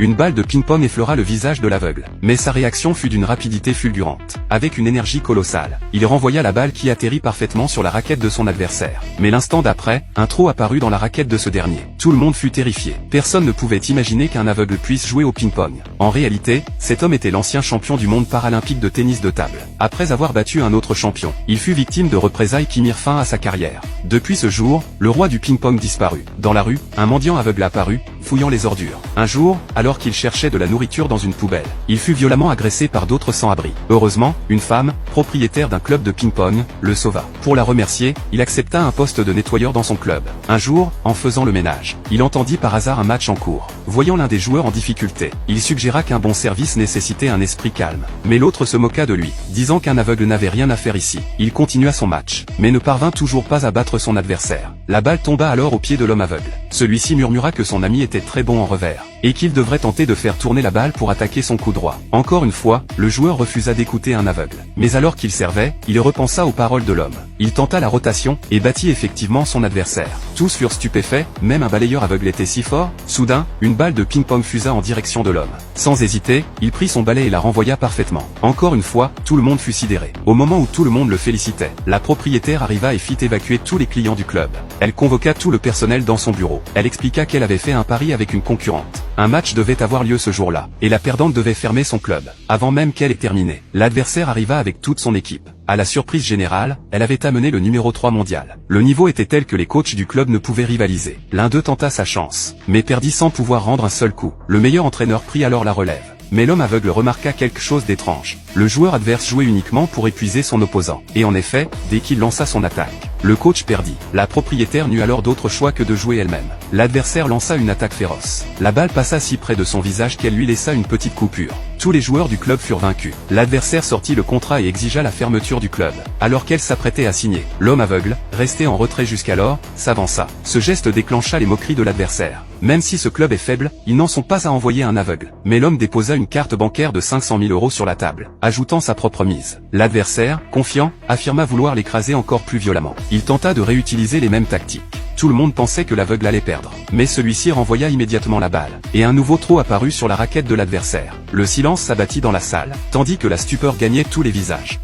une balle de ping-pong effleura le visage de l'aveugle. Mais sa réaction fut d'une rapidité fulgurante. Avec une énergie colossale, il renvoya la balle qui atterrit parfaitement sur la raquette de son adversaire. Mais l'instant d'après, un trou apparut dans la raquette de ce dernier. Tout le monde fut terrifié. Personne ne pouvait imaginer qu'un aveugle puisse jouer au ping-pong. En réalité, cet homme était l'ancien champion du monde paralympique de tennis de table. Après avoir battu un autre champion, il fut victime de représailles qui mirent fin à sa carrière. Depuis ce jour, le roi du ping-pong disparut. Dans la rue, un mendiant aveugle apparut, fouillant les ordures. Un jour, alors qu'il cherchait de la nourriture dans une poubelle, il fut violemment agressé par d'autres sans-abri. Heureusement, une femme, propriétaire d'un club de ping-pong, le sauva. Pour la remercier, il accepta un poste de nettoyeur dans son club. Un jour, en faisant le ménage, il entendit par hasard un match en cours. Voyant l'un des joueurs en difficulté, il suggéra qu'un bon service nécessitait un esprit calme. Mais l'autre se moqua de lui, disant qu'un aveugle n'avait rien à faire ici. Il continua son match, mais ne parvint toujours pas à battre son adversaire. La balle tomba alors aux pieds de l'homme aveugle. Celui-ci murmura que son ami était très bon en revers, et qu'il devrait tenter de faire tourner la balle pour attaquer son coup droit. Encore une fois, le joueur refusa d'écouter un aveugle. Mais alors qu'il servait, il repensa aux paroles de l'homme. Il tenta la rotation, et battit effectivement son adversaire. Tous furent stupéfaits, même un balayeur aveugle était si fort. Soudain, une balle de ping-pong fusa en direction de l'homme. Sans hésiter, il prit son balai et la renvoya parfaitement. Encore une fois, tout le monde fut sidéré. Au moment où tout le monde le félicitait, la propriétaire arriva et fit évacuer tous les clients du club. Elle convoqua tout le personnel dans son bureau. Elle expliqua qu'elle avait fait un pari avec une concurrente. Un match devait avoir lieu ce jour-là, et la perdante devait fermer son club, avant même qu'elle ait terminé. L'adversaire arriva avec toute son équipe. À la surprise générale, elle avait amené le numéro 3 mondial. Le niveau était tel que les coachs du club ne pouvaient rivaliser. L'un d'eux tenta sa chance, mais perdit sans pouvoir rendre un seul coup. Le meilleur entraîneur prit alors la relève. Mais l'homme aveugle remarqua quelque chose d'étrange. Le joueur adverse jouait uniquement pour épuiser son opposant. Et en effet, dès qu'il lança son attaque, le coach perdit. La propriétaire n'eut alors d'autre choix que de jouer elle-même. L'adversaire lança une attaque féroce. La balle passa si près de son visage qu'elle lui laissa une petite coupure. Tous les joueurs du club furent vaincus. L'adversaire sortit le contrat et exigea la fermeture du club. Alors qu'elle s'apprêtait à signer, l'homme aveugle, resté en retrait jusqu'alors, s'avança. Ce geste déclencha les moqueries de l'adversaire. Même si ce club est faible, ils n'en sont pas à envoyer un aveugle. Mais l'homme déposa une carte bancaire de 500 000 € sur la table, ajoutant sa propre mise. L'adversaire, confiant, affirma vouloir l'écraser encore plus violemment. Il tenta de réutiliser les mêmes tactiques. Tout le monde pensait que l'aveugle allait perdre. Mais celui-ci renvoya immédiatement la balle, et un nouveau trou apparut sur la raquette de l'adversaire. Le silence s'abattit dans la salle, tandis que la stupeur gagnait tous les visages.